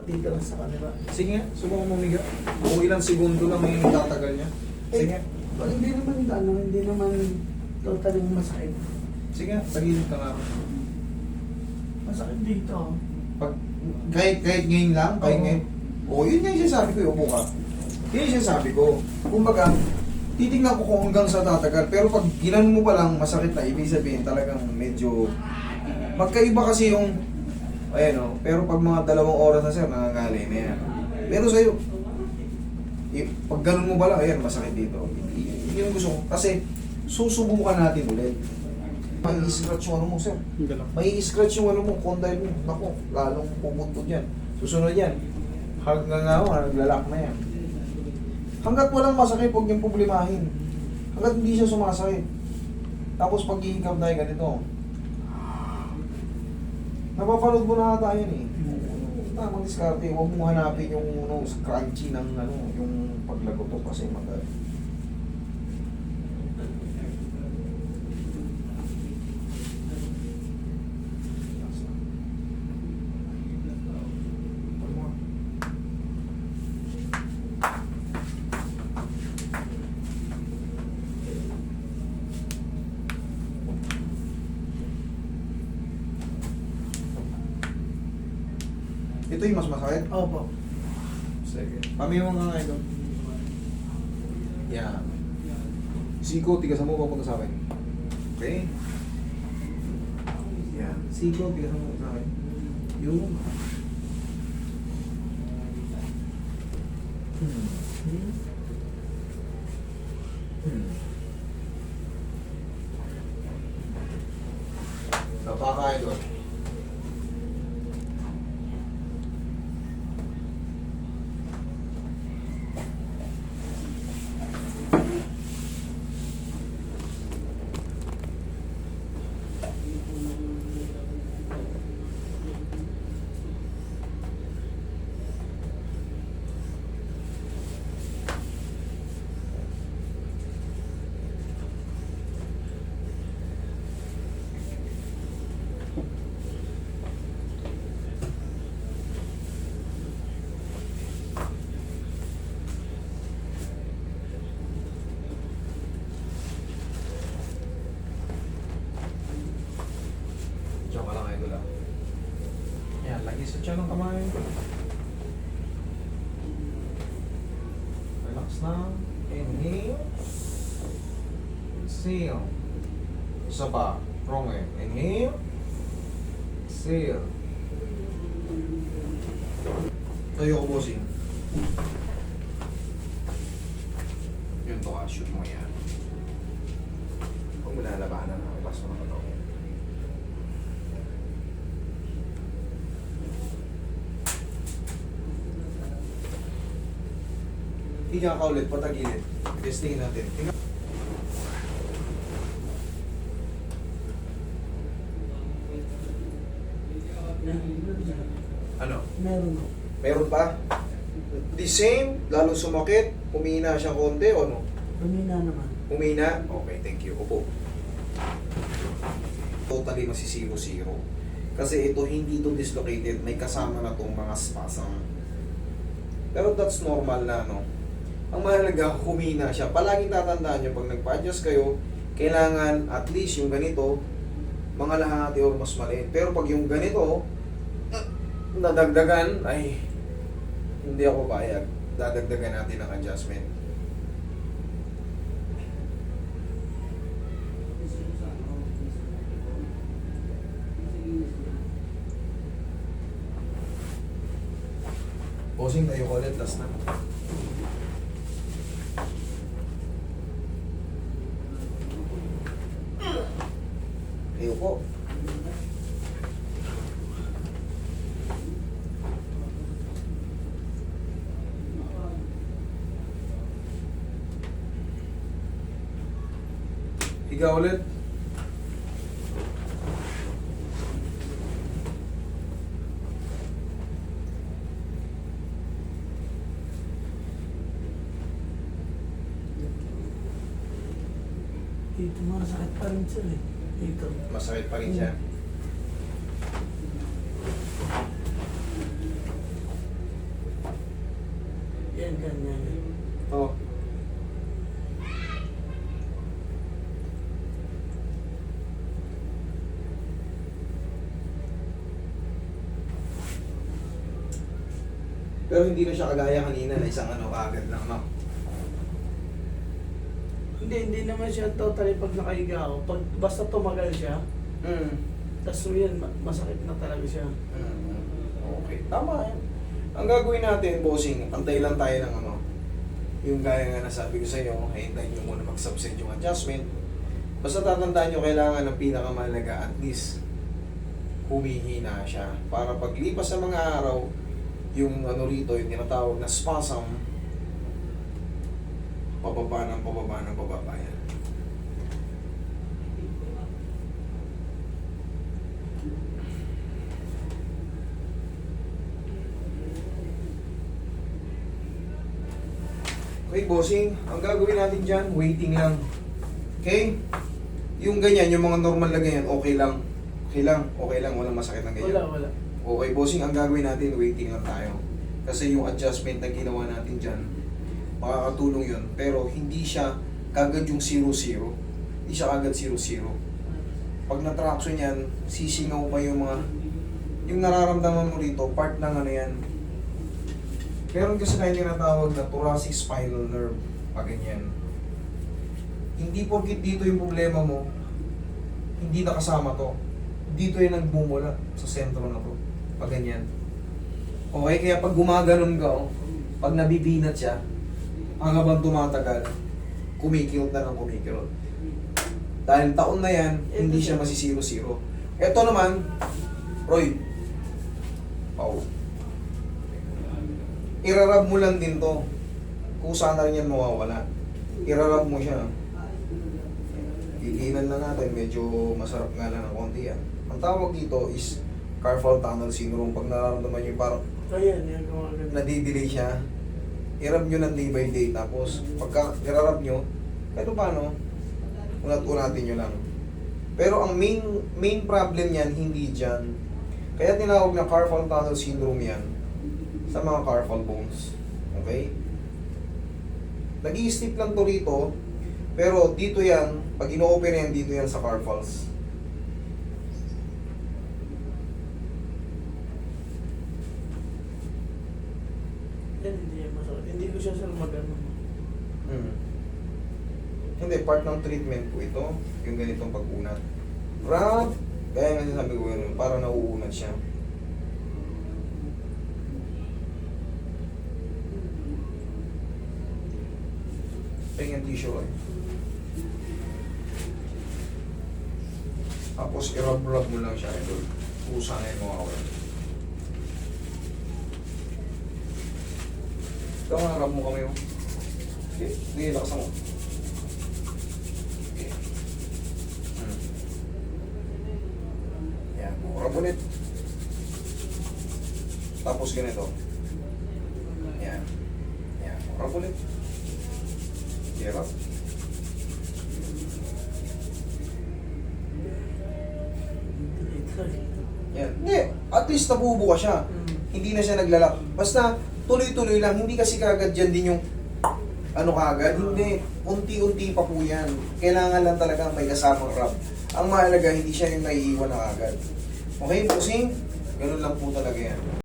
Dito lang sa kanila. Sige nga, subukan mo umiga. Kung ilang segundo lang yung tatagal niya. Sige nga. Hindi naman hindi naman totally masakit. Sige nga, tagilid ka nga. Masakit dito. Pag, kahit ngayon lang, kahit Oo. ngayon. Oo, yun nga yung sinasabi ko, upo ka. Yun yung sinasabi ko. Kumbaga, titignan ko kung hanggang sa tatagal. Pero pag ginan mo pa lang, masakit na, ibig sabihin talagang medyo... Magkaiba kasi yung... Ayan o, pero pag mga 2 oras na sir, nangangalay na yan. Pero sa'yo, pag ganun mo ba lang, ayan, masakit dito. Yun yung gusto ko. Kasi, susubukan natin ulit. May scratch yung ano mo, sir. May scratch yung ano mo, condyle mo. Naku, lalong puputput yan. Susunod yan. Hanggang nga ako, naglalak na yan. Hanggat walang masakit, huwag niyang problemahin. Hanggat hindi siya sumasakit. Tapos pag ihigab na ganito. Napapanood mo na ata yan eh. Tamang diskarte, huwag mo hanapin yung crunchy ng yung paglagotok kasi magal. Ito yung mas masakit? Opo. Sige. Pamiyaw nga nga ito. Yan. Siko, tigasan mo papunta sa akin. Okay? Yan. Siko, tigasan mo sa akin. Yung. Napakain doon. Diyan ka lang, idol lang. Yan, lagi sa tiyan ng kamay. Relax na. Inhale. Exhale. Isa pa. Wrong eh. Inhale. Exhale. Tayo ko, bossing. Yun to ka, shoot mo yan. Kung malalabanan na, pas mo na ito. Higa ka ulit, patagilid. Testingin natin. Higa. Ano? Meron. Meron pa? The same, lalo sumakit, humina siya konti o no? Pamina naman. Humina? Okay, thank you. Upo. Totally masisiro-zero. Kasi ito, hindi ito dislocated. May kasama na itong mga spasm. Pero that's normal na, no? Ang mahalaga, humina siya. Palaging tatandaan nyo, pag nagpa-adjust kayo, kailangan at least yung ganito, mga lahati or mas maliit. Pero pag yung ganito, nadagdagan, ay, hindi ako payag. Dadagdagan natin ang adjustment. Bossing, tayo ko ulit, last na. Tayo po. Higa ulit. Dito masakit pa rin siya eh. Dito. Masakit pa rin siya. Yan, yan. Oh. Pero hindi na siya kagaya kanina na isang ano kaagad lang, no? Hindi naman siya totally pag nakahiga ako. Pag basta tumagal siya, tapos yun, masakit na talaga siya. Okay, tama yan. Ang gagawin natin, bossing, antay lang tayo ng ano, yung gaya nga nasabi ko sa inyo, hintayin nyo muna mag-subside yung adjustment. Basta tatandaan nyo, kailangan ng pinakamalaga, at least, humihina siya. Para paglipas sa mga araw, yung ano rito, yung tinatawag na spasm, pababa yan. Okay, bossing, ang gagawin natin dyan, waiting lang. Okay? Yung ganyan, yung mga normal na ganyan, okay lang. Okay lang, walang masakit ng ganyan. Wala. Okay, bossing, ang gagawin natin, waiting lang tayo. Kasi yung adjustment na ginawa natin dyan, makakatulong yun. Pero hindi siya kagad yung 0-0. Hindi siya kagad 0-0. Pag na-traction yan, sisingaw pa yung mga... Yung nararamdaman mo rito, part ng ano yan. Meron kasi tayo tinatawag na thoracic spinal nerve. Pag ganyan. Hindi porkit dito yung problema mo, hindi nakasama to. Dito yung nagbumula sa sentro na to. Pag ganyan. Okay, kaya pag gumaganon ka, pag nabibinat siya, ang habang tumatagal, kumikilot na ng kumikilot. Dahil taon na yan, hindi siya masisiro-siro. Ito naman, Roy, Pau, irarab mo lang din to. Kung saan na rin yan mawawala. Irarab mo siya. Iinan na natin, medyo masarap nga lang ng konti yan. Ang tawag dito is carpal tunnel syndrome. Pag nararamdaman nyo parang Ayan, yan, gumagano. nadidelay siya, i-rub nyo ng day by day. Tapos, pagka i-rub nyo, kahit paano, unat-unatin nyo lang. Pero ang main problem yan, hindi dyan. Kaya tinawag na carpal tunnel syndrome yan sa mga carpal bones. Okay? Nag-i-slip lang to rito, pero dito yan, pag ino-open yan, dito yan sa carpals. Yan, hindi yan masakit. Hindi ko siya magano. Hindi, part ng treatment ko ito, yung ganitong pag-unat. Rub, gaya nga sabi ko yun, para nauunat siya. Tingin tissue eh. Tapos i-rub-rub mo lang siya ito. Pusa na yung mga awal. Ito nga, rub mo kami oh. Okay, hindi, lakas mo. Okay. Yan, rub ulit. Tapos ganito. Yan. Yan, rub ulit. Hirap. Yan. Hindi, at least nabubuka siya. Hindi na siya naglalak. Basta tuloy-tuloy lang. Hindi kasi kagad dyan din yung ano kagad. Hindi. Unti-unti pa po yan. Kailangan lang talaga may kasamang rub. Ang mahalaga, hindi siya yung naiiwan na kagad. Okay, pusing? Ganun lang po talaga yan.